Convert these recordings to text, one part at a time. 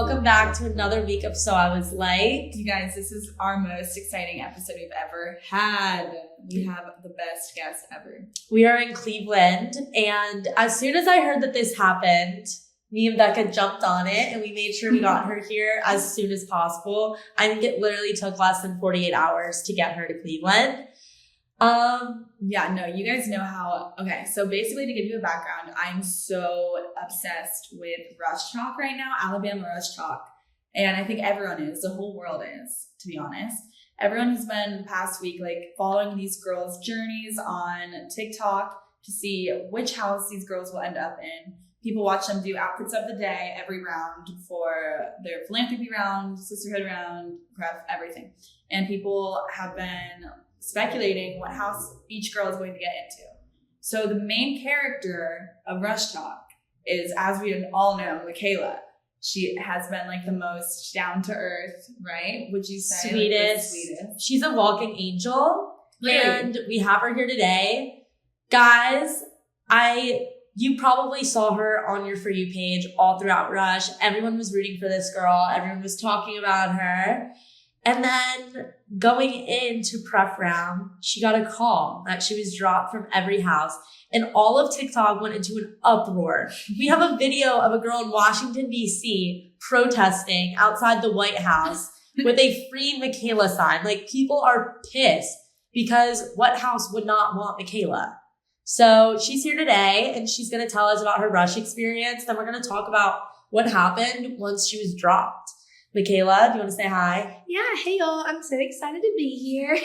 welcome back to another week of So I Was Like. You guys, this is our most exciting episode we've ever had. We have the best guest ever. We are in Cleveland, and as soon as I heard that this happened, me and Becca jumped on it, and we made sure we got her here as soon as possible. I think it literally took less than 48 hours to get her to Cleveland. You guys know how, okay, so basically to give you a background, I'm so obsessed with Rush Talk right now, Alabama Rush Talk. And I think everyone is, the whole world is, to be honest. Everyone has been the past week, following these girls' journeys on TikTok to see which house these girls will end up in. People watch them do outfits of the day every round for their philanthropy round, sisterhood round, prep, everything. And people have been speculating what house each girl is going to get into. So the main character of Rush Talk is, as we all know, Makayla. She has been the most down to earth, right? Would you say? Sweetest. She's a walking angel. Really? And we have her here today. Guys, you probably saw her on your For You page all throughout Rush. Everyone was rooting for this girl. Everyone was talking about her. And then going into prep round, she got a call that she was dropped from every house. And all of TikTok went into an uproar. We have a video of a girl in Washington, D.C. protesting outside the White House with a Free Makayla sign. People are pissed because what house would not want Makayla? So she's here today, and she's going to tell us about her Rush experience. Then we're going to talk about what happened once she was dropped. Makayla, do you want to say hi? Yeah, hey y'all. I'm so excited to be here.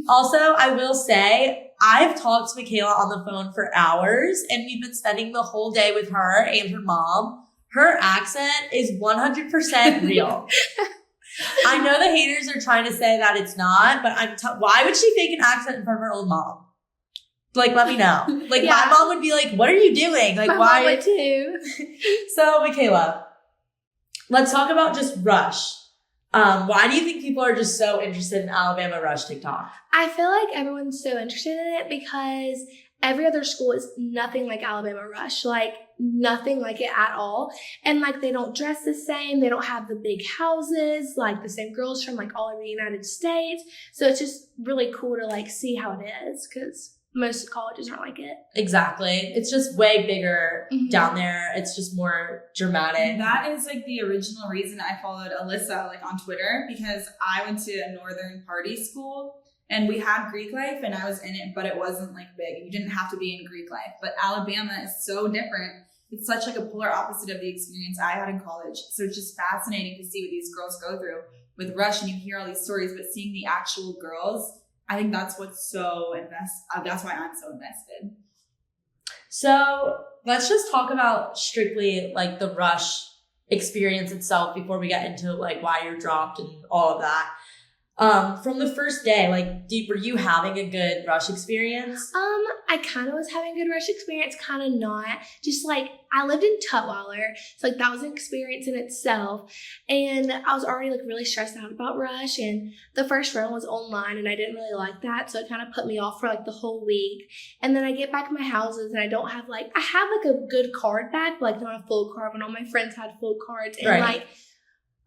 Also, I will say, I've talked to Makayla on the phone for hours, and we've been spending the whole day with her and her mom. Her accent is 100% real. I know the haters are trying to say that it's not, but why would she fake an accent in front of her own mom? Let me know. Yeah. My mom would be like, what are you doing? My why? mom would too. So, Makayla, let's talk about just Rush. Why do you think people are just so interested in Alabama Rush TikTok? I feel like everyone's so interested in it because every other school is nothing like Alabama Rush. Nothing like it at all. And they don't dress the same. They don't have the big houses, the same girls from all over the United States. So it's just really cool to see how it is because most colleges aren't like it. Exactly. It's just way bigger down there. It's just more dramatic. That is the original reason I followed Alyssa on Twitter, because I went to a northern party school and we had Greek life and I was in it, but it wasn't big. You didn't have to be in Greek life. But Alabama is so different. It's such a polar opposite of the experience I had in college. So it's just fascinating to see what these girls go through with Rush, and you hear all these stories, but seeing the actual girls, I think that's what's so that's why I'm so invested. So let's just talk about strictly the Rush experience itself before we get into why you're dropped and all of that. From the first day, were you having a good Rush experience? I kind of was having a good Rush experience, kind of not. Just I lived in Tutwiler, so that was an experience in itself. And I was already really stressed out about Rush, and the first round was online, and I didn't really like that, so it kind of put me off for the whole week. And then I get back in my houses, and I don't have I have a good card back, but not a full card. When all my friends had full cards, and right.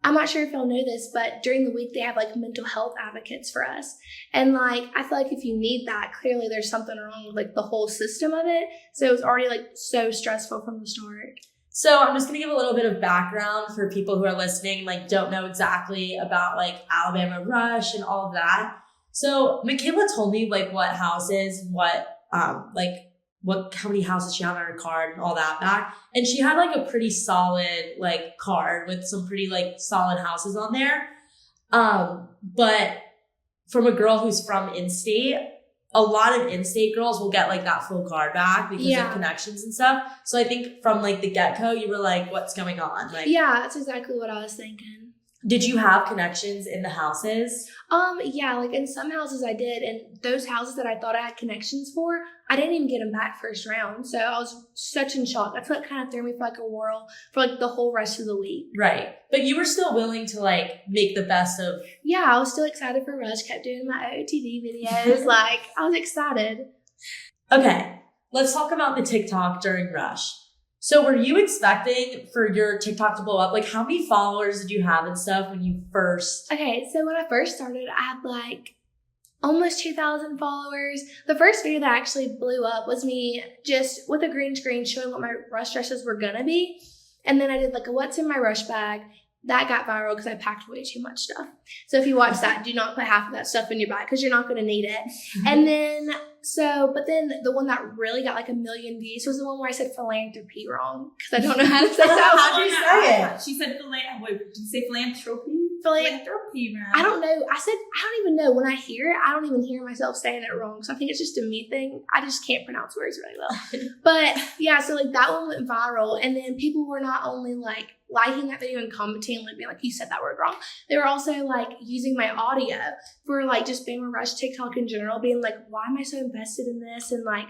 I'm not sure if y'all know this, but during the week they have mental health advocates for us. And I feel if you need that, clearly there's something wrong with the whole system of it. So it was already so stressful from the start. So I'm just going to give a little bit of background for people who are listening, don't know exactly about Alabama Rush and all of that. So Makayla told me what houses, how many houses she had on her card and all that back. And she had a pretty solid card with some pretty solid houses on there. But from a girl who's from in-state, a lot of in-state girls will get that full card back because of connections and stuff. So I think from the get-go, you were what's going on? Yeah, that's exactly what I was thinking. Did you have connections in the houses? Yeah, in some houses I did, and those houses that I thought I had connections for, I didn't even get them back first round. So I was such in shock. That's what kind of threw me for a whirl for the whole rest of the week. Right. But you were still willing to make the best of. Yeah, I was still excited for Rush, kept doing my OOTD videos. I was excited. Okay. Let's talk about the TikTok during Rush. So were you expecting for your TikTok to blow up? Like, how many followers did you have and stuff when you first? Okay, so when I first started, I had like almost 2,000 followers. The first video that actually blew up was me just with a green screen showing what my rush dresses were gonna be. And then I did like a what's in my rush bag. That got viral because I packed way too much stuff. So if you watch that, do not put half of that stuff in your bag because you're not going to need it. And then, but then the one that really got like 1 million views was the one where I said philanthropy wrong because I don't know how to say that. How'd you say it? She said wait, did you say philanthropy? Philanthropy, man. I don't know. I don't even know. When I hear it, I don't even hear myself saying it wrong. So I think it's just a me thing. I just can't pronounce words really well. But yeah, so like that one went viral. And then people were not only like liking that video and commenting, like being like, you said that word wrong. They were also like using my audio for like just Bama Rush TikTok in general, being like, why am I so invested in this? And like,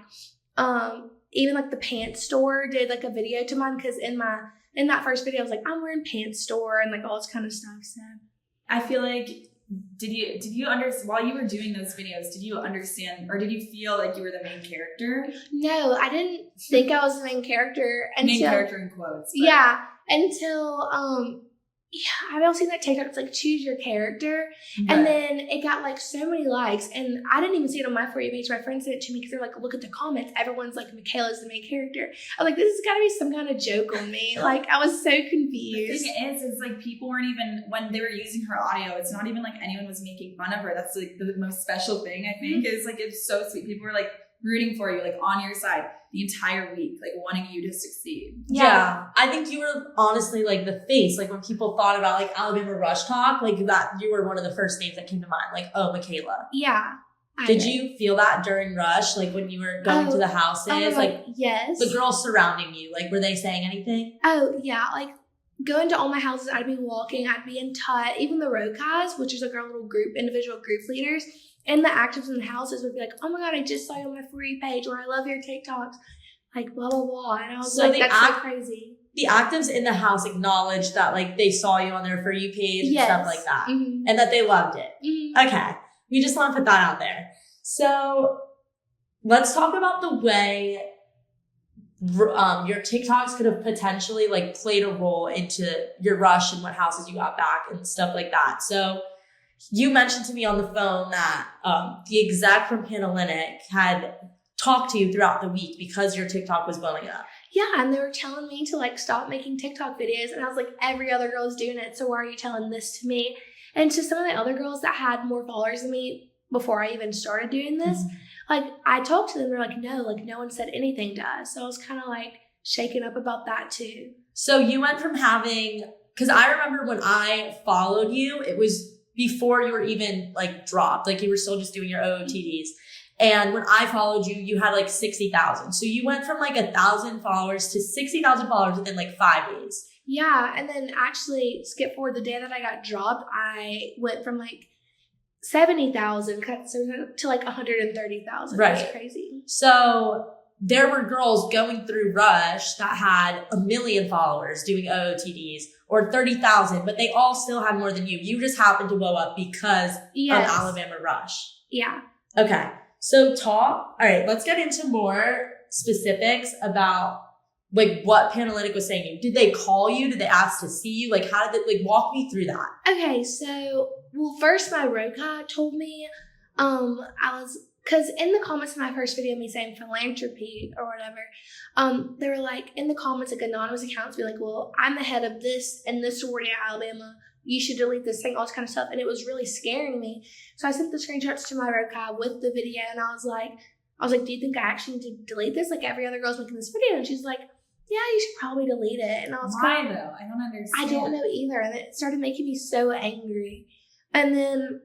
even like the pants store did like a video to mine because in that first video, I was like, I'm wearing pants store and like all this kind of stuff. So I feel like, did you understand, while you were doing those videos, did you understand or did you feel like you were the main character? No, I didn't think I was the main character. Main character in quotes. But. Yeah, until, I've also seen that TikTok, it's like choose your character. Okay. And then it got like so many likes and I didn't even see it on my For You page. My friend sent it to me because they're like, look at the comments. Everyone's like, Makayla's the main character. I was like, this has got to be some kind of joke on me. Like I was so confused. The thing is like people weren't even, when they were using her audio, it's not even like anyone was making fun of her. That's like the most special thing I think is like, it's so sweet. People were like rooting for you, like on your side the entire week, like wanting you to succeed. Yeah. I think you were honestly like the face. Like when people thought about like Alabama Rush Talk, like that you were one of the first names that came to mind. Like, oh, Makayla. Yeah. Did you feel that during Rush? Like when you were going to the houses? Like yes. The girls surrounding you, like were they saying anything? Oh yeah. Like going to all my houses, I'd be walking, I'd be in Tut, even the road guys, which is like our little group, individual group leaders. And the actives in the houses would be like, oh my God, I just saw you on my For You page, or I love your TikToks, like blah, blah, blah. And I was like, that's so crazy. The actives in the house acknowledged that like they saw you on their For You page and stuff like that. Mm-hmm. And that they loved it. Mm-hmm. Okay. We just want to put that out there. So let's talk about the way your TikToks could have potentially like played a role into your rush and what houses you got back and stuff like that. So you mentioned to me on the phone that the exec from Panalytic had talked to you throughout the week because your TikTok was blowing up. Yeah, and they were telling me to like stop making TikTok videos, and I was like, every other girl is doing it, so why are you telling this to me? And to some of the other girls that had more followers than me before I even started doing this, like I talked to them, they're like, no one said anything to us. So I was kind of like shaken up about that too. So you went from having, because I remember when I followed you, it was before you were even like dropped, like you were still just doing your OOTDs. And when I followed you, you had like 60,000. So you went from like 1,000 followers to 60,000 followers within like 5 days. Yeah. And then actually skip forward the day that I got dropped, I went from like 70,000 to like 130,000. Right. That's crazy. So there were girls going through Rush that had 1 million followers doing OOTDs or 30,000, but they all still had more than you. You just happened to blow up because of Alabama Rush. Yeah. Okay. So all right, let's get into more specifics about like what Panalytic was saying to you. Did they call you? Did they ask to see you? Like how did they, like walk me through that? Okay. So, well, first my road guy told me, because in the comments of my first video, me saying philanthropy or whatever, they were like, in the comments, like anonymous accounts be like, well, I'm the head of this and this sorority in Alabama. You should delete this thing, all this kind of stuff. And it was really scaring me. So I sent the screenshots to my rokai with the video. And I was like, do you think I actually need to delete this? Like every other girl's making this video. And she's like, yeah, you should probably delete it. And I was why though? I don't understand. I don't know either. And it started making me so angry. And then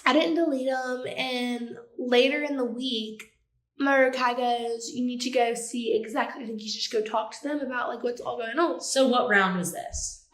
I didn't delete them. And later in the week, my rokai goes, you need to go see exactly. I think you should just go talk to them about like what's all going on. So what round was this?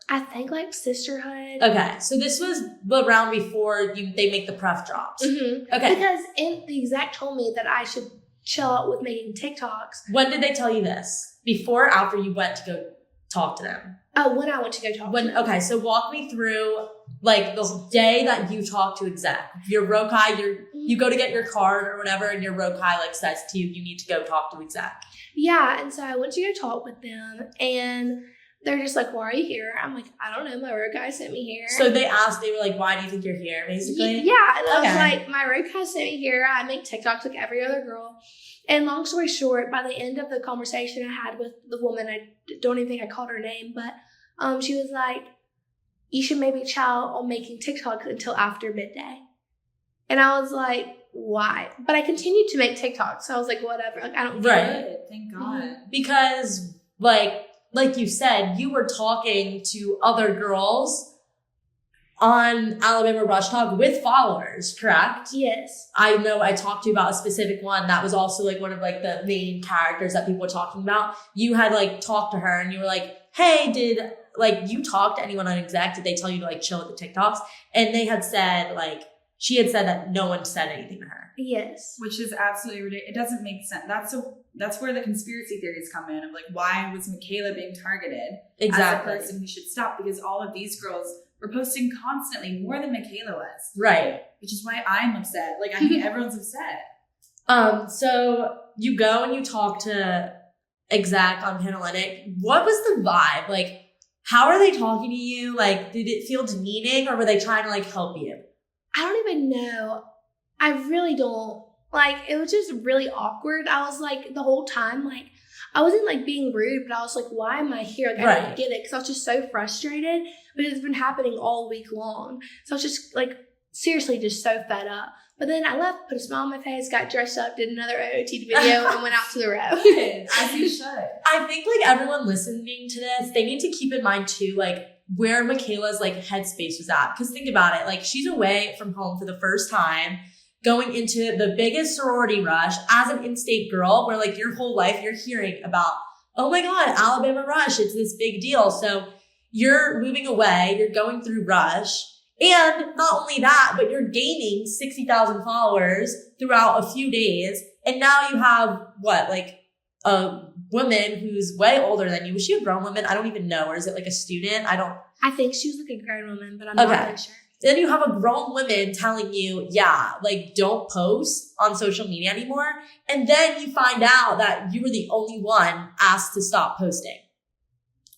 I think like sisterhood. Okay, so this was the round before they make the pref drops. Mm-hmm. Okay, because the exec told me that I should chill out with making TikToks. When did they tell you this? Before or after you went to go talk to them? Oh, when I went to go talk to them. Okay, so walk me through like the day that you talked to exec. Your rokai, You go to get your card or whatever, and your road guy like says to you, you need to go talk to exec. Yeah, and so I went to go talk with them, and they're just like, why are you here? I'm like, I don't know. My road guy sent me here. So they were like, why do you think you're here, basically? Yeah, and I was like, my road guy sent me here. I make TikToks like every other girl. And long story short, by the end of the conversation I had with the woman, I don't even think I called her name, but she was like, you should maybe chill on making TikToks until after midday. And I was like, why? But I continued to make TikToks. So I was like, whatever. Like, I don't get it. Thank God. Because like you said, you were talking to other girls on Alabama Rush Talk with followers, correct? Yes. I know I talked to you about a specific one that was also like one of like the main characters that people were talking about. You had like talked to her and you were like, hey, did like you talk to anyone on exec? Did they tell you to like chill with the TikToks? And they had said like, she had said that no one said anything to her. Yes. Which is absolutely ridiculous. It doesn't make sense. That's where the conspiracy theories come in of like, why was Makayla being targeted Exactly. as a person who should stop? Because all of these girls were posting constantly, more than Makayla was. Right. Which is why I'm upset. Like, I think everyone's upset. So you go and you talk to exec on Panalytic. What was the vibe? Like, how are they talking to you? Like, did it feel demeaning or were they trying to like help you? I don't even know. I really don't. Like, it was just really awkward. I was like, the whole time, like, I wasn't like being rude, but I was like, why am I here? Like, I don't get it. Because I was just so frustrated. But it's been happening all week long. So I was just like, seriously, just so fed up. But then I left, put a smile on my face, got dressed up, did another OOTD video, and went out to the road. As you should. I think like everyone listening to this, they need to keep in mind too, like where Makayla's like headspace was at. Because think about it, like she's away from home for the first time, going into the biggest sorority rush as an in-state girl, where like your whole life you're hearing about, oh my God, Alabama Rush, it's this big deal. So you're moving away, you're going through Rush. And not only that, but you're gaining 60,000 followers throughout a few days. And now you have what, like a woman who's way older than you. Was she a grown woman? I don't even know. Or is it like a student? I think she was like a grown woman, but I'm not really sure. Then you have a grown woman telling you, yeah, like don't post on social media anymore. And then you find out that you were the only one asked to stop posting.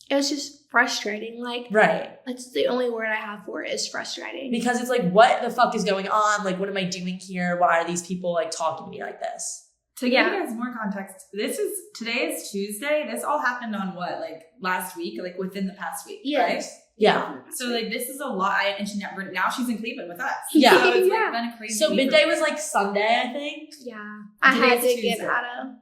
It was just frustrating. Like, right. That's the only word I have for it is frustrating. Because it's like, what the fuck is going on? Like, what am I doing here? Why are these people like talking to me like this? To give you guys more context, today is Tuesday. This all happened on what, like last week, like within the past week, right? Yeah. So like this is a lot, and now she's in Cleveland with us. Yeah. So it's like been a crazy. So midday was like Sunday, I think. Yeah, I had to get out of.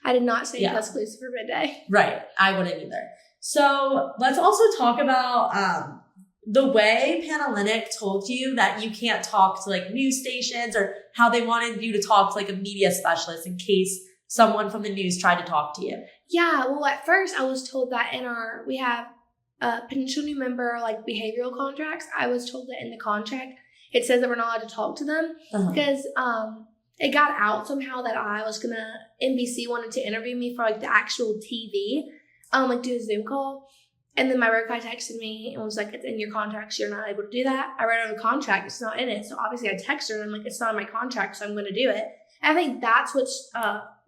I did not say exclusive for midday. Right, I wouldn't either. So let's also talk about the way Panalytic told you that you can't talk to like news stations, or how they wanted you to talk to like a media specialist in case someone from the news tried to talk to you. Yeah, well, at first I was told that we have potential new member like behavioral contracts. I was told that in the contract it says that we're not allowed to talk to them because it got out somehow that NBC wanted to interview me for like the actual TV, like do a Zoom call. And then my road guy texted me and was like, it's in your contract, so you're not able to do that. I read on the contract, it's not in it. So obviously I texted her and I'm like, it's not in my contract, so I'm going to do it. And I think that's what's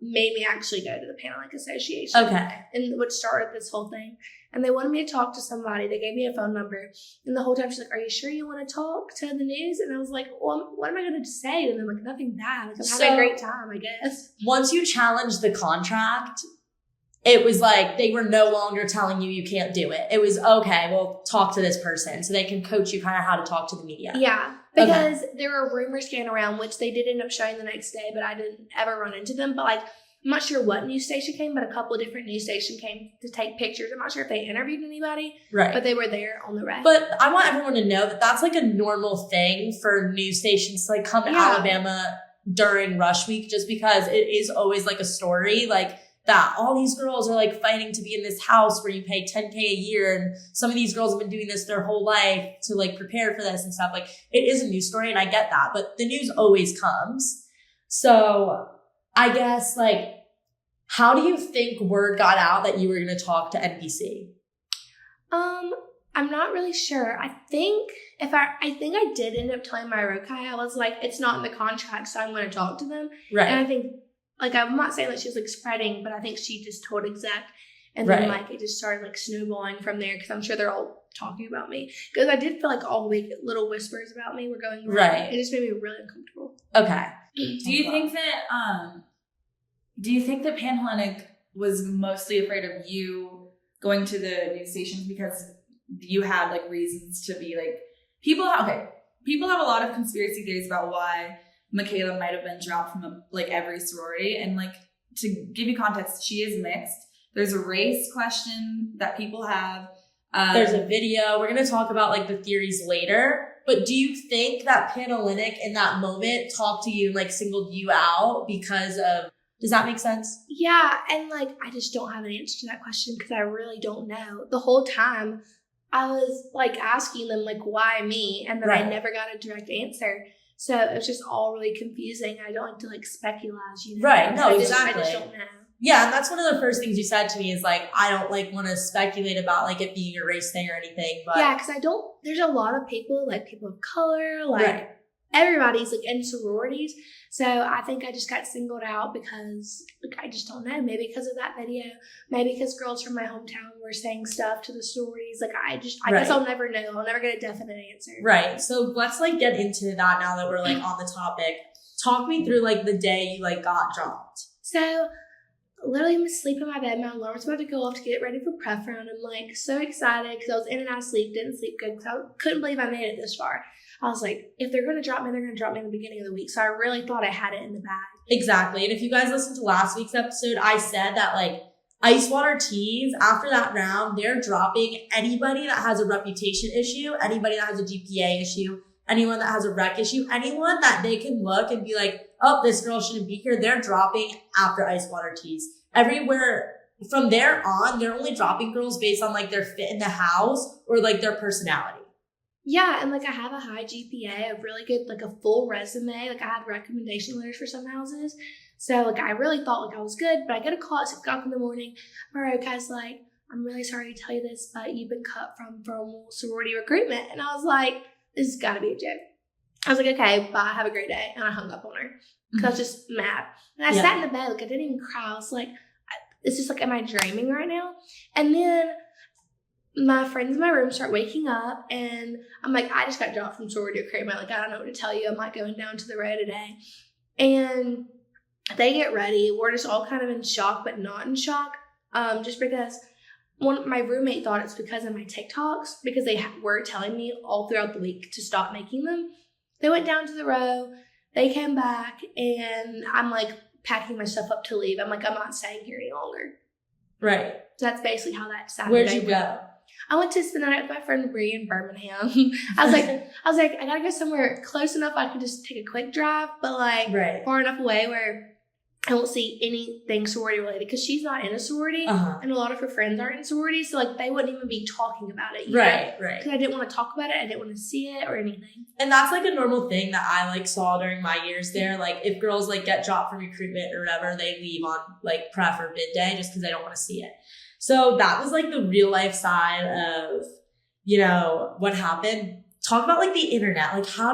made me actually go to the Panalytic Association. Okay. And what started this whole thing. And they wanted me to talk to somebody. They gave me a phone number. And the whole time she's like, are you sure you want to talk to the news? And I was like, well, what am I going to say to them? Like, nothing bad. Like, I'm having a great time, I guess. Once you challenged the contract, it was like they were no longer telling you can't do it. It was, okay, well, talk to this person so they can coach you kind of how to talk to the media. Yeah, because there were rumors going around, which they did end up showing the next day, but I didn't ever run into them. But like, I'm not sure what news station came, but a couple of different news stations came to take pictures. I'm not sure if they interviewed anybody, right? But they were there on the reg. But I want everyone to know that that's like a normal thing for news stations to like come to Alabama during Rush Week, just because it is always like a story, like that all these girls are like fighting to be in this house where you pay $10,000 a year. And some of these girls have been doing this their whole life to like prepare for this and stuff. Like it is a news story and I get that, but the news always comes. So I guess like, how do you think word got out that you were going to talk to NBC? I I'm not really sure. I think I did end up telling my Rokai. I was like, it's not in the contract, so I'm going to talk to them. Right. And I think, like, I'm not saying that she was, like, spreading, but I think she just told exec. And then, like, it just started, like, snowballing from there because I'm sure they're all talking about me. Because I did feel like all week little whispers about me were going around. Right. It just made me really uncomfortable. Okay. Do you think that Panhellenic was mostly afraid of you going to the news stations because you had like reasons to be like people have a lot of conspiracy theories about why Makayla might have been dropped from like every sorority, and like to give you context, she is mixed. There's a race question that people have. There's a video. We're gonna talk about like the theories later. But do you think that Panhellenic in that moment talked to you and like singled you out because of? Does that make sense? Yeah, and like I just don't have an answer to that question because I really don't know. The whole time I was like asking them like why me, and then I never got a direct answer. So it was just all really confusing. I don't like to like speculate, you know. Right. No, exactly. I just don't know. Yeah, and that's one of the first things you said to me is like, I don't like want to speculate about like it being a race thing or anything. But yeah, because there's a lot of people, like people of color, like everybody's like in sororities. So I think I just got singled out because like I just don't know. Maybe because of that video. Maybe because girls from my hometown were saying stuff to the sororities. Like I guess I'll never know. I'll never get a definite answer. Right. So let's like get into that now that we're like on the topic. Talk me through like the day you like got dropped. So literally I'm asleep in my bed. My alarm's about to go off to get ready for prep round. I'm like so excited because I was in and out of sleep, didn't sleep good because I couldn't believe I made it this far. I was like, if they're going to drop me, they're going to drop me in the beginning of the week. So I really thought I had it in the bag. Exactly. And if you guys listened to last week's episode, I said that like ice water teas, after that round, they're dropping anybody that has a reputation issue, anybody that has a GPA issue, anyone that has a rec issue, anyone that they can look and be like, oh, this girl shouldn't be here. They're dropping after ice water teas. Everywhere from there on, they're only dropping girls based on like their fit in the house or like their personality. Yeah, and like I have a high GPA, a really good, like a full resume. Like I had recommendation letters for some houses. So like I really thought like I was good, but I get a call at 6 o'clock in the morning. Maroka's like, I'm really sorry to tell you this, but you've been cut from formal sorority recruitment. And I was like, this has got to be a joke. I was like, okay, bye, have a great day. And I hung up on her because I was just mad. And I sat in the bed, like I didn't even cry. I was like, it's just like, am I dreaming right now? And then my friends in my room start waking up and I'm like, I just got dropped from sorority recruitment. Like, I don't know what to tell you. I'm like going down to the road today. And they get ready. We're just all kind of in shock, but not in shock. Just because my roommate thought it's because of my TikToks, because they were telling me all throughout the week to stop making them. They went down to the row. They came back and I'm like packing my stuff up to leave. I'm like, I'm not staying here any longer. Right. So that's basically how that Saturday went. Where'd you go? I went to spend the night with my friend Bree in Birmingham. I was like, I gotta go somewhere close enough I could just take a quick drive, but like far enough away where I won't see anything sorority related because she's not in a sorority and a lot of her friends aren't in sororities, so like they wouldn't even be talking about it. Right. Because I didn't want to talk about it, I didn't want to see it or anything. And that's like a normal thing that I like saw during my years there. Like if girls like get dropped from recruitment or whatever, they leave on like pref or bid day just because they don't want to see it. So that was like the real life side of, you know, what happened. Talk about like the internet. Like how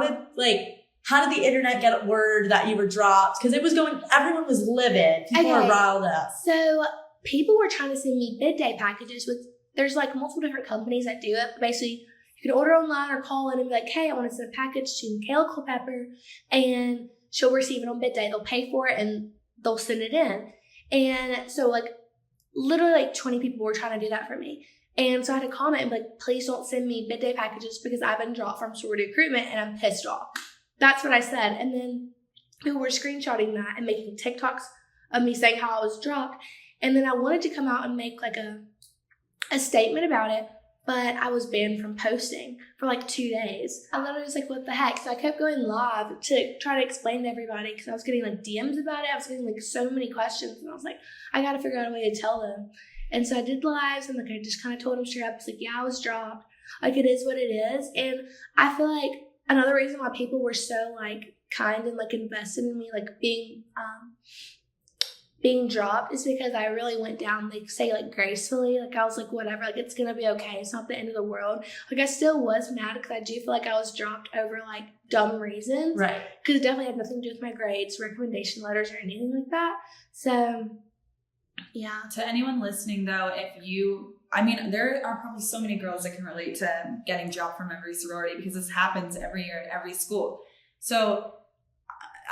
did the internet get word that you were dropped? Because everyone was livid. People were riled up. So people were trying to send me bid day packages there's like multiple different companies that do it. Basically, you can order online or call in and be like, hey, I want to send a package to Makayla Culpepper and she'll receive it on bid day. They'll pay for it and they'll send it in. And so like literally like 20 people were trying to do that for me. And so I had to comment and be like, please don't send me bid day packages because I've been dropped from sorority recruitment and I'm pissed off. That's what I said. And then people were screenshotting that and making TikToks of me saying how I was dropped. And then I wanted to come out and make like a statement about it, but I was banned from posting for like 2 days. I literally was like, what the heck? So I kept going live to try to explain to everybody because I was getting like DMs about it. I was getting like so many questions and I was like, I got to figure out a way to tell them. And so I did lives and like I just kind of told them straight up. I was like, yeah, I was dropped. Like it is what it is. And I feel like another reason why people were so like kind and like invested in me, like being being dropped is because I really went down, like, say, like, gracefully. Like, I was like, whatever, like, it's going to be okay. It's not the end of the world. Like, I still was mad because I do feel like I was dropped over, like, dumb reasons. Right. Because it definitely had nothing to do with my grades, recommendation letters, or anything like that. So, yeah. To anyone listening, though, there are probably so many girls that can relate to getting dropped from every sorority because this happens every year at every school. So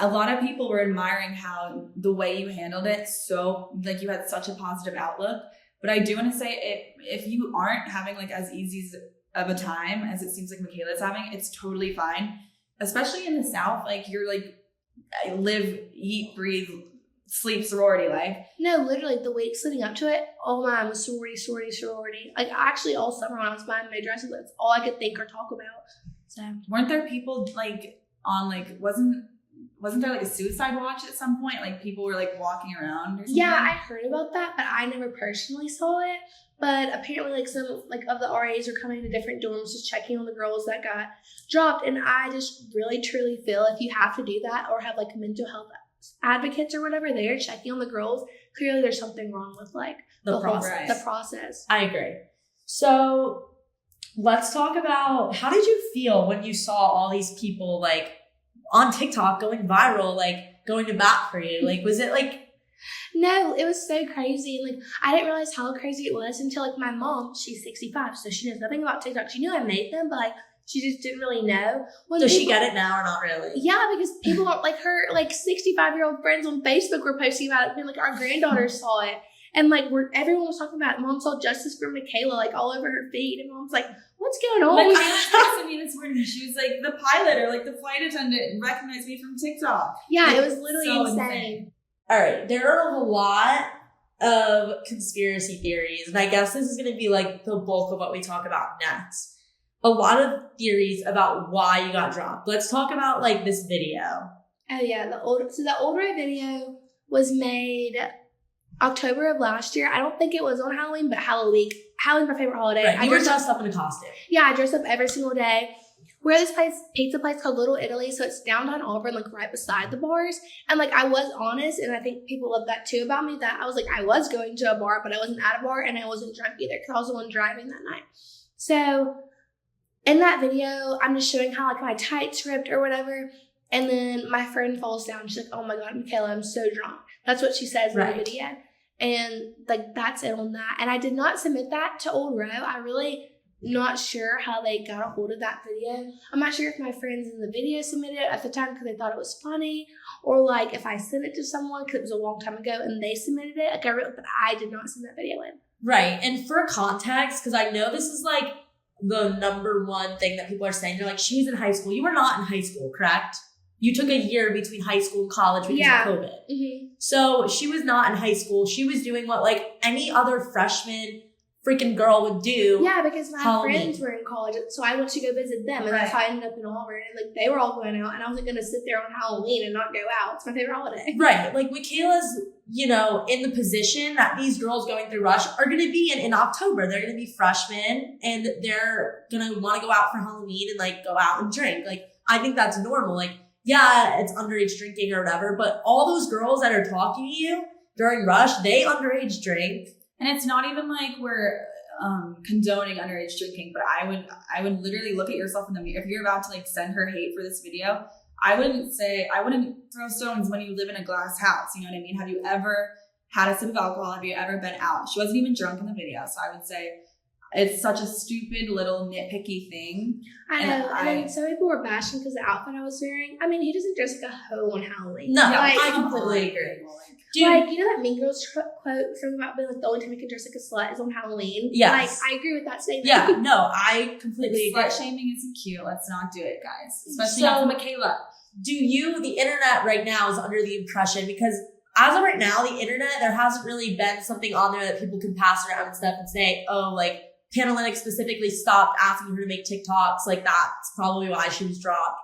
a lot of people were admiring how the way you handled it. So like you had such a positive outlook. But I do want to say if you aren't having like as easy of a time as it seems like Makayla's having, it's totally fine. Especially in the South, like you're like live, eat, breathe, sleep sorority life. No, literally the weeks leading up to it, all mine was sorority. Like actually all summer when I was buying my dresses, that's all I could think or talk about. So weren't there people like on like wasn't there like a suicide watch at some point? Like people were like walking around or something? Yeah, I heard about that, but I never personally saw it. But apparently like some like of the RAs are coming to different dorms just checking on the girls that got dropped. And I just really truly feel if you have to do that or have like mental health advocates or whatever there checking on the girls, clearly there's something wrong with like the process. I agree. So let's talk about, how did you feel when you saw all these people like on TikTok going viral, like going to bat for you? Like, was it like... No, it was so crazy. Like, I didn't realize how crazy it was until like my mom, she's 65, so she knows nothing about TikTok. She knew I made them, but like she just didn't really know. Does she get it now or not really? Yeah, because people are like her like 65-year-old friends on Facebook were posting about it, and like our granddaughter saw it. And like everyone was talking about it. Mom saw justice for Makayla like all over her feed, and Mom's like, "What's going on?" Makayla texted me this morning. She was like, "The pilot or like the flight attendant recognized me from TikTok." Yeah, like, it was literally so insane. All right, there are a lot of conspiracy theories, and I guess this is going to be like the bulk of what we talk about next. A lot of theories about why you got dropped. Let's talk about like this video. Oh yeah, the older video was made October of last year. I don't think it was on Halloween, but Halloween. Halloween's my favorite holiday. Right, you were dressed up in a costume. Yeah, I dressed up every single day. We're at this pizza place called Little Italy, so it's downtown Auburn, like right beside the bars. And like I was honest, and I think people love that too about me, that I was like, I was going to a bar, but I wasn't at a bar, and I wasn't drunk either because I was the one driving that night. So in that video, I'm just showing how like my tights ripped or whatever. And then my friend falls down. She's like, "Oh my God, Makayla, I'm so drunk." That's what she says in the video. And like, that's it on that. And I did not submit that to Old Row. I really not sure how they got a hold of that video. I'm not sure if my friends in the video submitted it at the time because they thought it was funny, or like if I sent it to someone because it was a long time ago and they submitted it. Like but I did not send that video in. Right. And for context, because I know this is like the number one thing that people are saying. They're like, she's in high school. You were not in high school, correct? You took a year between high school and college because of COVID. Mm-hmm. So she was not in high school. She was doing what like any other freshman freaking girl would do. Yeah, because my Halloween. friends were in college, so I went to go visit them, and that's how I ended up in Auburn. And like they were all going out, and I wasn't gonna sit there on Halloween and not go out. It's my favorite holiday. Right. Like Makayla's, in the position that these girls going through Rush are gonna be in October. They're gonna be freshmen and they're gonna want to go out for Halloween and like go out and drink. Like I think that's normal. Like, yeah, it's underage drinking or whatever, but all those girls that are talking to you during Rush, they underage drink. And it's not even like we're condoning underage drinking, but I would literally look at yourself in the mirror. If you're about to like send her hate for this video, I wouldn't throw stones when you live in a glass house. You know what I mean? Have you ever had a sip of alcohol? Have you ever been out? She wasn't even drunk in the video. So I would say it's such a stupid little nitpicky thing. I know. And then some people were bashing because the outfit I was wearing. I mean, he doesn't dress like a hoe on Halloween. No, like, I completely agree. Dude, like, you know that Mean Girls quote, something about being like the only time you can dress like a slut is on Halloween? Yes. Like, I agree with that statement. Yeah, no, I completely agree. Slut shaming isn't cute. Let's not do it, guys. Especially not for Makayla. The internet right now is under the impression, because as of right now, the internet, there hasn't really been something on there that people can pass around and stuff and say, oh, like, Panalytics specifically stopped asking her to make TikToks. Like, that's probably why she was dropped.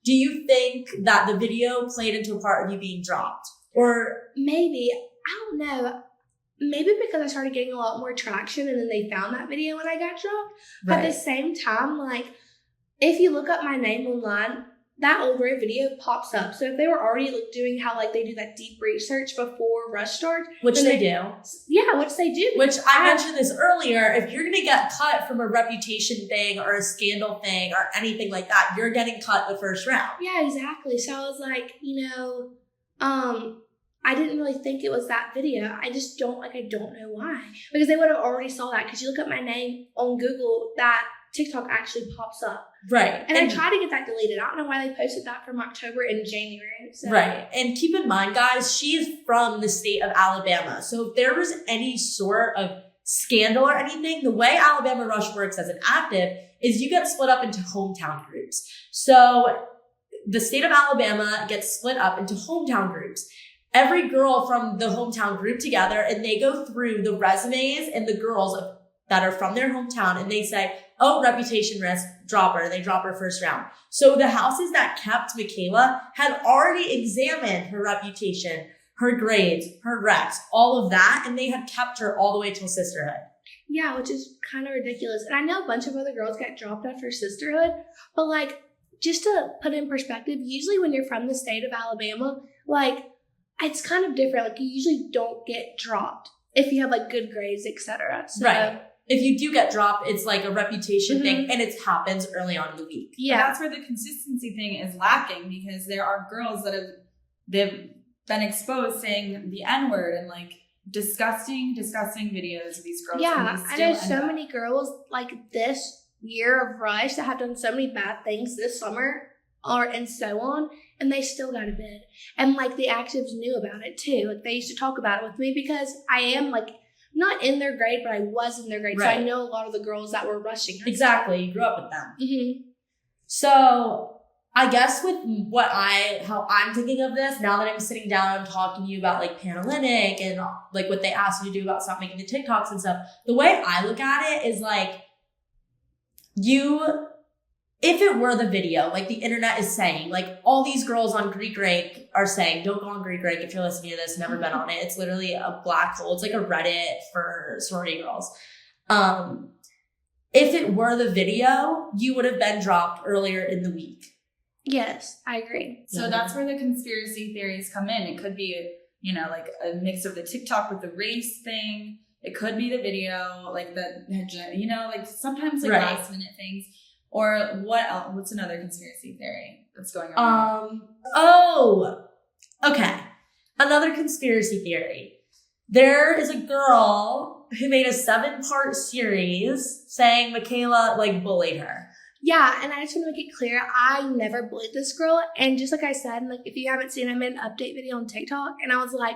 Do you think that the video played into a part of you being dropped? Or maybe, I don't know. Maybe because I started getting a lot more traction and then they found that video when I got dropped. But at the same time, like, if you look up my name online, that old Ray video pops up. So if they were already doing how like they do that deep research before Rush starts, which they do. Yeah, which they do. Which I mentioned this earlier. If you're going to get cut from a reputation thing or a scandal thing or anything like that, you're getting cut the first round. Yeah, exactly. So I was like, I didn't really think it was that video. I just don't know why. Because they would have already saw that. Because you look up my name on Google, that TikTok actually pops up. Right. And I tried to get that deleted. I don't know why they posted that from October and January. So. Right. And keep in mind, guys, she is from the state of Alabama. So if there was any sort of scandal or anything, the way Alabama Rush works as an active is you get split up into hometown groups. So the state of Alabama gets split up into hometown groups. Every girl from the hometown group together, and they go through the resumes and the girls that are from their hometown, and they say, oh, reputation risk, drop her. They drop her first round. So the houses that kept Makayla had already examined her reputation, her grades, her recs, all of that, and they had kept her all the way till sisterhood. Yeah, which is kind of ridiculous. And I know a bunch of other girls got dropped after sisterhood, but like, just to put it in perspective, usually when you're from the state of Alabama, like, it's kind of different. Like, you usually don't get dropped if you have like good grades, etc. So, right. If you do get dropped, it's like a reputation thing, and it happens early on in the week. Yeah, that's where the consistency thing is lacking, because there are girls that they've been exposed saying the N-word and like disgusting videos of these girls. Yeah, I know so many girls like this year of Rush that have done so many bad things this summer, and so on, and they still got a bid. And like the actives knew about it too. Like they used to talk about it with me because I am like not in their grade, but I was in their grade. Right. So I know a lot of the girls that were rushing her. Exactly. You grew up with them. Mm-hmm. So I guess with how I'm thinking of this, now that I'm sitting down and talking to you about like Panalytic and like what they asked you to do about stop making the TikToks and stuff, the way I look at it is like if it were the video, like the internet is saying, like all these girls on Greek Rake are saying, don't go on Greek Rake if you're listening to this, never been on it. It's literally a black hole. It's like a Reddit for sorority girls. If it were the video, you would have been dropped earlier in the week. Yes, I agree. So that's where the conspiracy theories come in. It could be, like a mix of the TikTok with the race thing. It could be the video, like like sometimes like last minute things. Or what else? What's another conspiracy theory that's going on? Okay. Another conspiracy theory. There is a girl who made a 7-part series saying Makayla like bullied her. Yeah, and I just want to make it clear, I never bullied this girl. And just like I said, like if you haven't seen, I made an update video on TikTok, and I was like,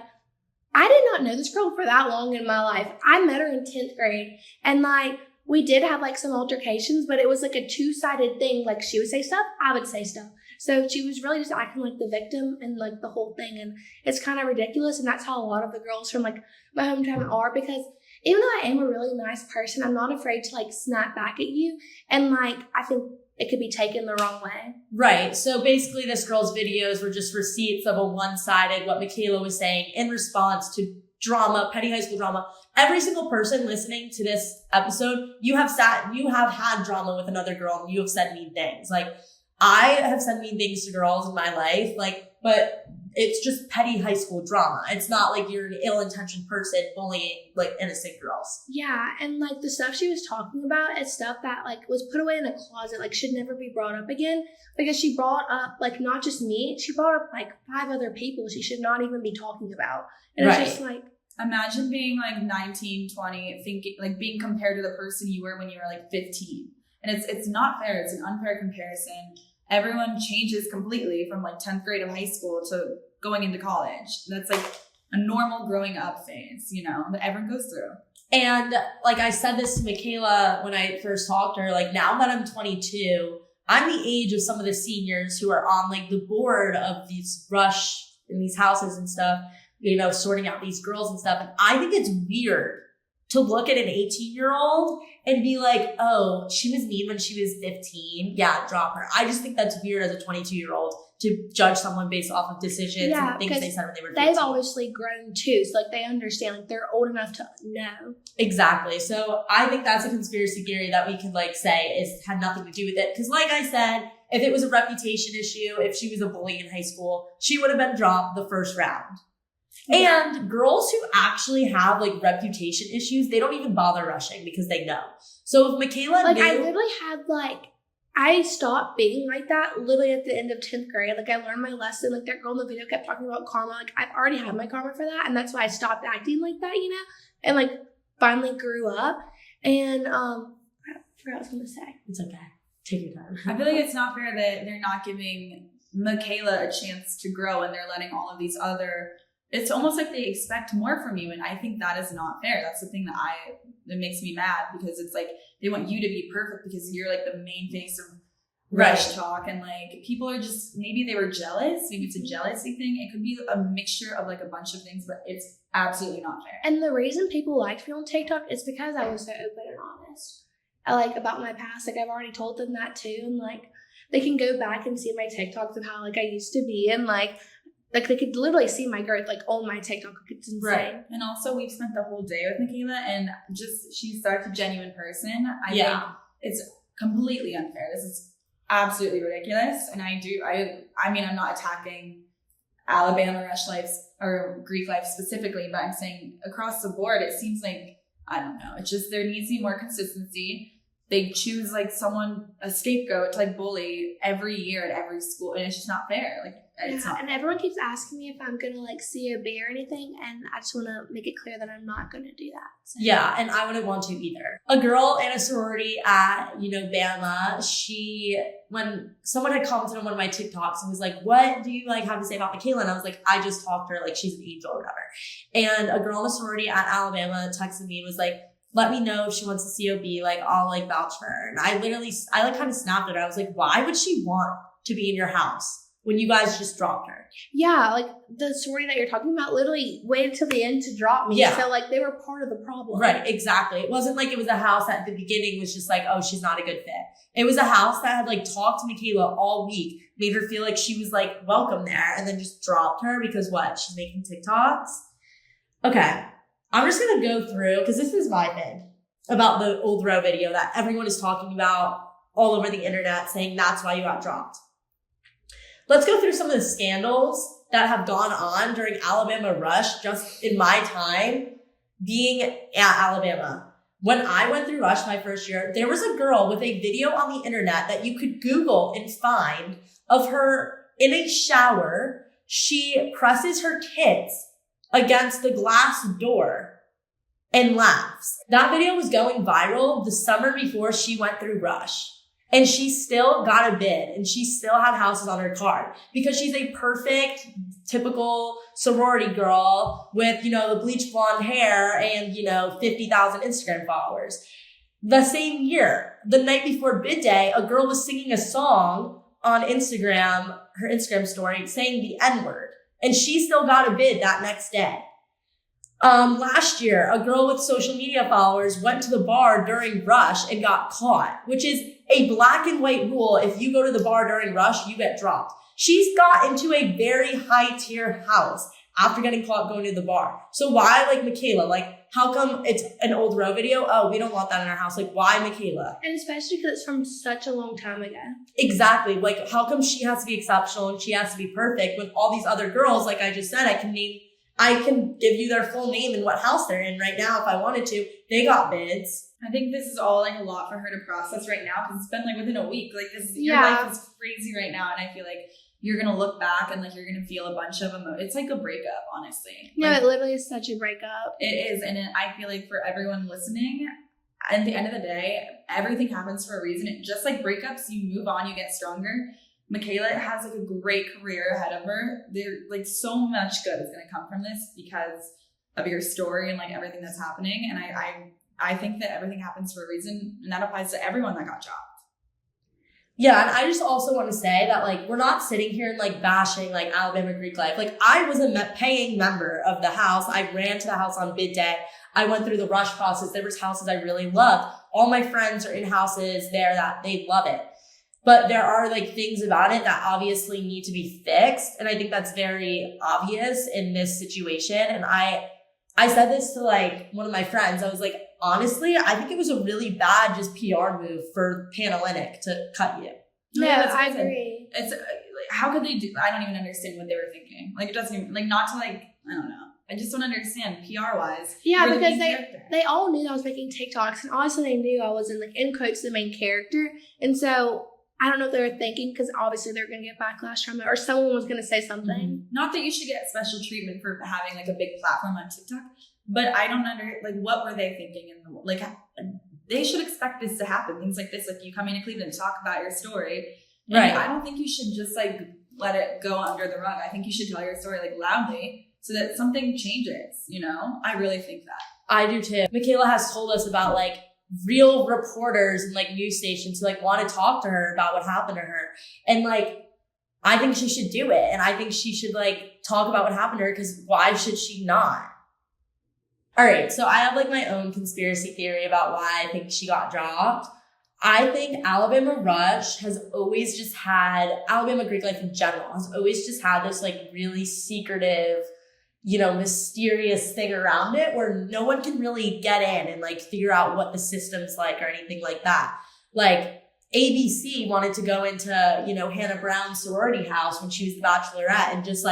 I did not know this girl for that long in my life. I met her in 10th grade, and like we did have like some altercations, but it was like a 2-sided thing. Like she would say stuff, I would say stuff. So she was really just acting like the victim and like the whole thing. And it's kind of ridiculous. And that's how a lot of the girls from like my hometown are, because even though I am a really nice person, I'm not afraid to like snap back at you. And like, I think it could be taken the wrong way. Right. So basically this girl's videos were just receipts of a one-sided, what Makayla was saying in response to drama, petty high school drama. Every single person listening to this episode, you have had drama with another girl and you have said mean things. Like I have said mean things to girls in my life, but it's just petty high school drama. It's not like you're an ill-intentioned person bullying like innocent girls. Yeah, and like the stuff she was talking about is stuff that like was put away in a closet, like should never be brought up again, because she brought up like not just me, she brought up like 5 other people she should not even be talking about. And It's just like, imagine being like 19, 20, thinking like being compared to the person you were when you were like 15. And it's not fair. It's an unfair comparison. Everyone changes completely from like 10th grade of high school to going into college. That's like a normal growing up phase, that everyone goes through. And like I said this to Makayla when I first talked to her, like now that I'm 22, I'm the age of some of the seniors who are on like the board of these Rush in these houses and stuff, sorting out these girls and stuff. And I think it's weird to look at an 18-year-old and be like, oh, she was mean when she was 15. Yeah, drop her. I just think that's weird as a 22-year-old to judge someone based off of decisions and things they said when they were 15. They've obviously grown too. So like they understand, like they're old enough to know. Exactly. So I think that's a conspiracy theory that we could like say had nothing to do with it. Because like I said, if it was a reputation issue, if she was a bully in high school, she would have been dropped the first round. And girls who actually have like reputation issues, they don't even bother rushing because they know. So if Makayla Like knew, I literally had I stopped being like that literally at the end of 10th grade. Like I learned my lesson. Like that girl in the video kept talking about karma. Like I've already had my karma for that. And that's why I stopped acting like that, and like finally grew up. And I forgot what I was going to say. it's okay. Take your time. I feel like it's not fair that they're not giving Makayla a chance to grow and they're letting all of these other, it's almost like they expect more from you. And I think that is not fair. That's the thing that makes me mad, because it's like they want you to be perfect because you're like the main face of rush talk. And like people are just, maybe they were jealous. Maybe it's a jealousy thing. It could be a mixture of like a bunch of things, but it's absolutely not fair. And the reason people liked me on TikTok is because I was so open and honest. About my past. Like I've already told them that too. And like they can go back and see my TikToks of how like I used to be, and like they could literally see my growth like on my TikTok. It's insane. Right. And also we've spent the whole day with Makayla, and just she's such a genuine person. I think it's completely unfair. This is absolutely ridiculous. And I mean, I'm not attacking Alabama Rush Life or Greek Life specifically, but I'm saying across the board, it seems like, I don't know, it's just there needs to be more consistency. They choose like a scapegoat to like bully every year at every school, and it's just not fair. Like it's not. And everyone keeps asking me if I'm gonna like COB or anything, and I just want to make it clear that I'm not gonna do that. So. Yeah, and I wouldn't want to either. A girl in a sorority at, Bama, when someone had commented on one of my TikToks and was like, what do you like have to say about Makayla? And I was like, I just talked to her like she's an angel or whatever. And a girl in a sorority at Alabama texted me and was like, let me know if she wants to COB, like I'll like vouch for her. And I kind of snapped at her. I was like, why would she want to be in your house when you guys just dropped her? Yeah, like the sorority that you're talking about literally waited till the end to drop me. Yeah. So like they were part of the problem. Right, exactly. It wasn't like it was a house that at the beginning was just like, oh, she's not a good fit. It was a house that had like talked to Makayla all week, made her feel like she was like welcome there, and then just dropped her because what? She's making TikToks? Okay. I'm just going to go through, because this is my thing about the old row video that everyone is talking about all over the internet, saying that's why you got dropped. Let's go through some of the scandals that have gone on during Alabama Rush just in my time being at Alabama. When I went through Rush my first year, there was a girl with a video on the internet that you could Google and find of her in a shower. She presses her tits against the glass door and laughs. That video was going viral the summer before she went through Rush. And she still got a bid, and she still had houses on her card because she's a perfect, typical sorority girl with, the bleach blonde hair and, 50,000 Instagram followers. The same year, the night before bid day, a girl was singing a song on Instagram, her Instagram story, saying the N-word. And she still got a bid that next day. Last year, a girl with social media followers went to the bar during Rush and got caught, which is a black and white rule. If you go to the bar during Rush, you get dropped. She's got into a very high tier house after getting caught going to the bar. So why Makayla? How come it's an old row video? Oh, we don't want that in our house. Why Makayla? And especially because it's from such a long time ago. Exactly. How come she has to be exceptional and she has to be perfect when all these other girls, like I just said, I can give you their full name and what house they're in right now if I wanted to. They got bids. I think this is all a lot for her to process right now, because it's been within a week. Your life is crazy right now, and I feel like you're gonna look back and you're gonna feel a bunch of emotions. It's like a breakup, honestly. No, it literally is such a breakup. It is, and I feel like for everyone listening, at the end of the day, everything happens for a reason. Just like breakups, you move on, you get stronger. Makayla has a great career ahead of her. There's so much good is gonna come from this because of your story and everything that's happening. And I think that everything happens for a reason, and that applies to everyone that got dropped. Yeah, and I just also want to say that we're not sitting here and bashing Alabama Greek Life. I was a paying member of the house. I ran to the house on bid day. I went through the rush process. There was houses I really loved. All my friends are in houses there that they love it. But there are things about it that obviously need to be fixed. And I think that's very obvious in this situation. And I said this to one of my friends. I was like, honestly, I think it was a really bad just PR move for Panhellenic to cut you. No, Yeah, that's I what I'm saying. agree. It's how could they do? I don't even understand what they were thinking. Like it doesn't even not to I don't know. I just don't understand PR wise. Yeah, because they all knew I was making TikToks, and honestly, they knew I was in quotes the main character, and so I don't know if they were thinking, because obviously they're going to get backlash from it, or someone was going to say something. Mm-hmm. Not that you should get special treatment for having a big platform on TikTok, but I don't what were they thinking they should expect this to happen. Things like this, you coming to Cleveland to talk about your story. And right. I don't think you should just let it go under the rug. I think you should tell your story loudly so that something changes, I really think that. I do too. Makayla has told us about real reporters and news stations who want to talk to her about what happened to her. And I think she should do it. And I think she should talk about what happened to her, because why should she not? All right. So I have my own conspiracy theory about why I think she got dropped. I think Alabama Rush has always just had, Alabama Greek life in general has always just had this really secretive, mysterious thing around it where no one can really get in and figure out what the system's or anything like that. ABC wanted to go into, Hannah Brown's sorority house when she was the Bachelorette and just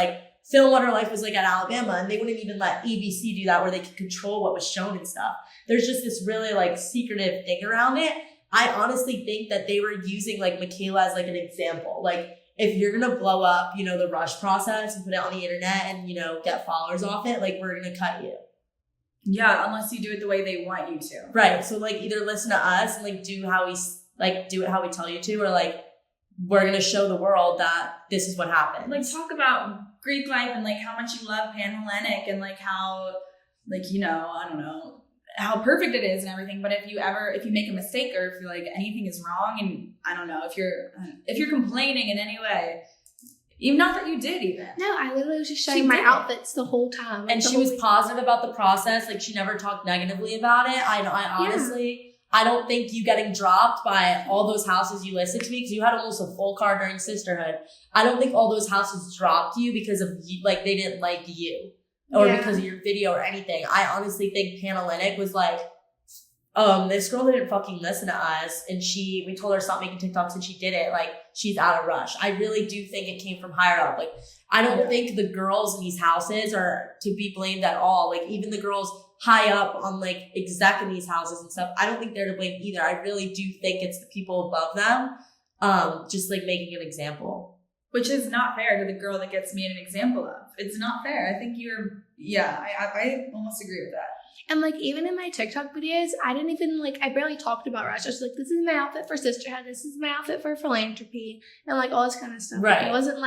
film what her life was at Alabama, and they wouldn't even let ABC do that where they could control what was shown and stuff. There's just this really secretive thing around it. I honestly think that they were using Makayla as an example. If you're going to blow up, the Rush process and put it on the internet and, get followers off it, we're going to cut you. Yeah, unless you do it the way they want you to. Right. So either listen to us and do how we do it how we tell you to, or we're going to show the world that this is what happened. Talk about Greek life and how much you love Pan Hellenic and how I don't know how perfect it is and everything. But if you make a mistake or if anything is wrong, and I don't know if you're complaining in any way, even not that you did even. No, I literally was just showing my outfits the whole time. And she was positive about the process. She never talked negatively about it. I honestly, I don't think you getting dropped by all those houses you listed to me, because you had almost a full card during Sisterhood. I don't think all those houses dropped you because of they didn't like you or because of your video or anything. I honestly think Pan Hellenic was this girl didn't fucking listen to us, and we told her stop making TikToks and she did it. She's out of Rush. I really do think it came from higher up. I don't think the girls in these houses are to be blamed at all. Even the girls high up on exec in these houses and stuff, I don't think they're to blame either. I really do think it's the people above them, just making an example. Which is not fair to the girl that gets made an example of. It's not fair. I think I almost agree with that. And even in my TikTok videos, I didn't even I barely talked about Rush. I was this is my outfit for Sisterhood, this is my outfit for philanthropy, and all this kind of stuff. Right. It wasn't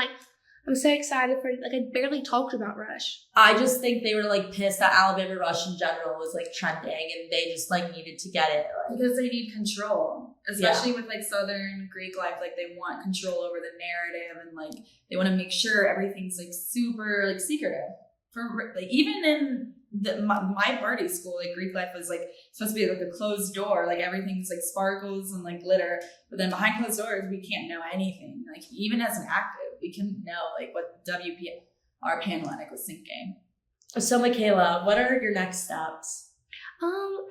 I'm so excited for I barely talked about Rush. I just think they were pissed that Alabama Rush in general was trending, and they just needed to get it. Because they need control, especially with Southern Greek life. They want control over the narrative, and they want to make sure everything's super secretive. For even in my party school, Greek life was supposed to be a closed door, everything's sparkles and glitter, but then behind closed doors we can't know anything. Even as an active, we can know what WPR Pan Hellenic was thinking. So Makayla, what are your next steps?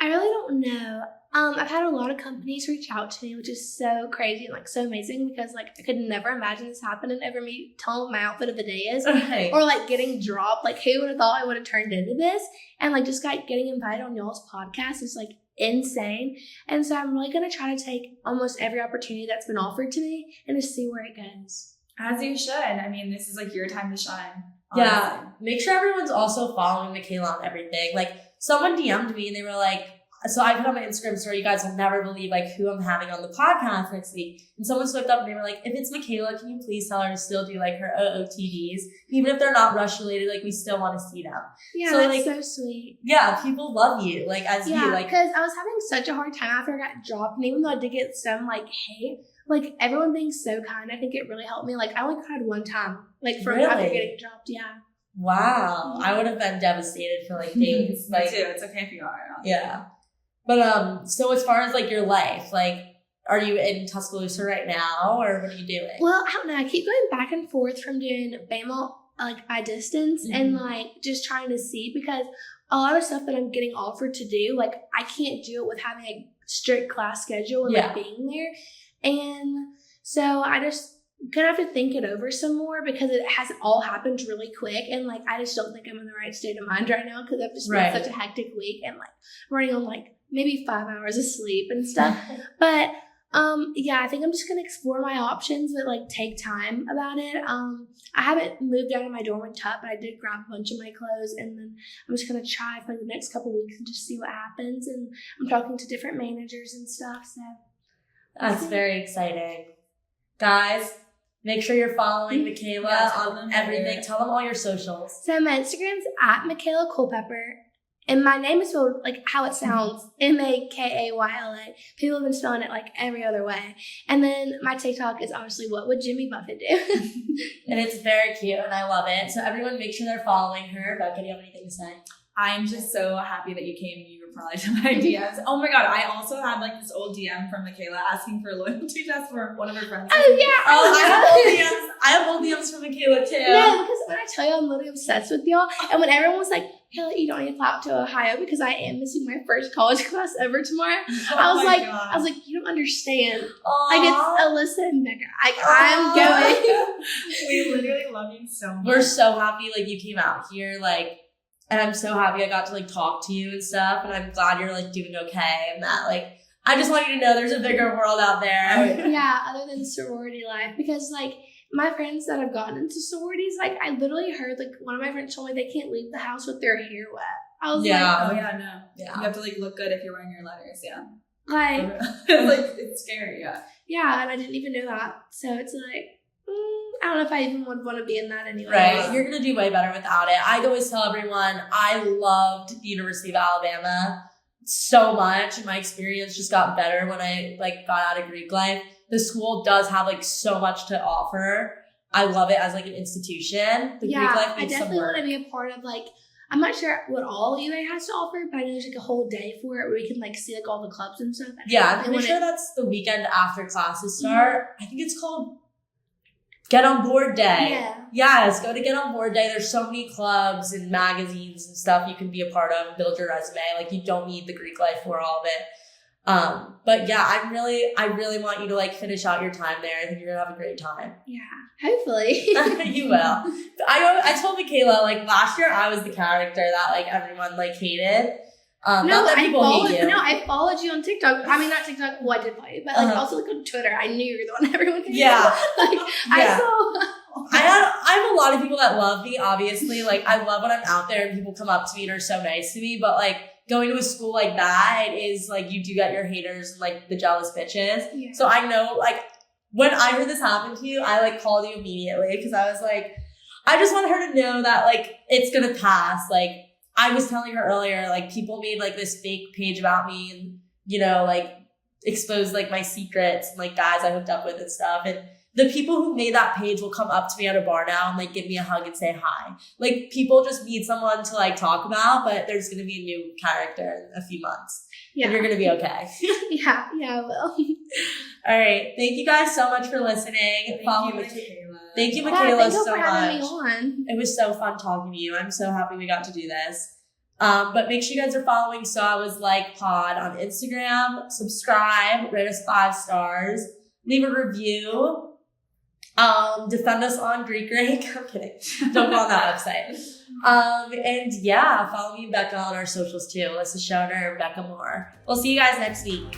I really don't know. I've had a lot of companies reach out to me, which is so crazy and so amazing, because I could never imagine this happening over me telling what my outfit of the day is, right. Or getting dropped. Who would have thought I would have turned into this? And just getting invited on y'all's podcast is insane. And so I'm really gonna try to take almost every opportunity that's been offered to me and just see where it goes. As you should. I mean, this is your time to shine. Honestly. Yeah. Make sure everyone's also following Makayla on everything. Someone DM'd me and they were so I put on my Instagram story, you guys will never believe who I'm having on the podcast next week. And someone swiped up and they were if it's Makayla, can you please tell her to still do her OOTDs? Even if they're not Rush related, we still want to see them. Yeah, so, that's so sweet. Yeah, people love you, as you. Because I was having such a hard time after I got dropped, and even though I did get some hate, everyone being so kind, I think it really helped me. I only cried one time, from really? After getting dropped, yeah. Wow. I would have been devastated for days. Me too. It's okay if you are. Yeah. But so as far as your life, are you in Tuscaloosa right now, or what are you doing? Well, I don't know. I keep going back and forth from doing Bama by distance, and just trying to see, because a lot of stuff that I'm getting offered to do, I can't do it with having a strict class schedule and being there. And So I just gonna have to think it over some more because it has all happened really quick, and like I just don't think I'm in the right state of mind right now because I've just been such a hectic week and like running on like maybe 5 hours of sleep and stuff. But yeah, I think I'm just gonna explore my options, but like take time about it. I haven't moved out of my dorm tub, but I did grab a bunch of my clothes, and then I'm just gonna try for the next couple weeks and just see what happens. And I'm talking to different managers and stuff. So that's very exciting, guys. Make sure you're following Makayla on everything. Tell them all your socials. So my Instagram's at Makayla Culpepper. And my name is spelled like how it sounds, Makayla. People have been spelling it like every other way. And then my TikTok is obviously What Would Jimmy Buffett Do? And it's very cute and I love it. So everyone make sure they're following her. Becca, do you have anything to say? I'm just so happy that you came. You replied to my DMs. Oh my God. I also had like this old DM from Makayla asking for a loyalty test for one of her friends. Oh yeah. I have old DMs from Makayla too. No, because when I tell you I'm literally obsessed with y'all, and when everyone was like, "Hell, you don't need to fly out to Ohio because I am missing my first college class ever tomorrow," I was like, you don't understand. Aww. Like it's Alyssa and Becca. I'm going. We literally love you so much. We're so happy like you came out here, like. And I'm so happy I got to like talk to you and stuff. And I'm glad you're like doing okay. And that like, I just want you to know there's a bigger world out there. Yeah, other than sorority life. Because like my friends that have gotten into sororities, like I literally heard like one of my friends told me they can't leave the house with their hair wet. I was like, oh yeah, no. Yeah. You have to like look good if you're wearing your letters. Yeah. Like, it's scary. Yeah. Yeah. And I didn't even know that. So it's like, I don't know if I even would want to be in that anyway. Right. You're going to do way better without it. I always tell everyone I loved the University of Alabama so much. And my experience just got better when I like got out of Greek life. The school does have like so much to offer. I love it as like an institution. The Greek life I definitely want to be a part of like, I'm not sure what all UA has to offer, but I know there's like a whole day for it where we can like see like all the clubs and stuff. Yeah, I'm pretty sure that's the weekend after classes start. I think it's called Get On Board Day. Yeah. Yes, go to Get On Board Day. There's so many clubs and magazines and stuff you can be a part of, build your resume. Like you don't need the Greek life for all of it. But yeah, I really want you to like finish out your time there. I think you're gonna have a great time. Yeah, hopefully. You will. I told Makayla like last year I was the character that like everyone like hated. Not that people hate you. No, I followed you on TikTok. I mean, not TikTok. Well, I did follow you, but like also like on Twitter. I knew you were the one everyone hated. Yeah. I saw. I have a lot of people that love me. Obviously, like I love when I'm out there and people come up to me and are so nice to me. But like going to a school like that, it is like you do get your haters and like the jealous bitches. Yeah. So I know like when I heard this happen to you, I like called you immediately because I was like, I just want her to know that like it's gonna pass. Like. I was telling her earlier, like people made like this fake page about me and, you know, like exposed like my secrets and like guys I hooked up with and stuff. And the people who made that page will come up to me at a bar now and like give me a hug and say hi. Like people just need someone to like talk about, but there's going to be a new character in a few months. Yeah. And you're going to be okay. Yeah, I will. All right. Thank you guys so much for listening. Thank you, Makayla, so much. It was so fun talking to you. I'm so happy we got to do this. But make sure you guys are following So I Was Like Pod on Instagram. Subscribe, rate us 5 stars, leave a review, defend us on Greek Rank. I'm kidding. Don't go on that website. And yeah, follow me and Becca on our socials too. Alyssa Schoner, Becca Moore. We'll see you guys next week.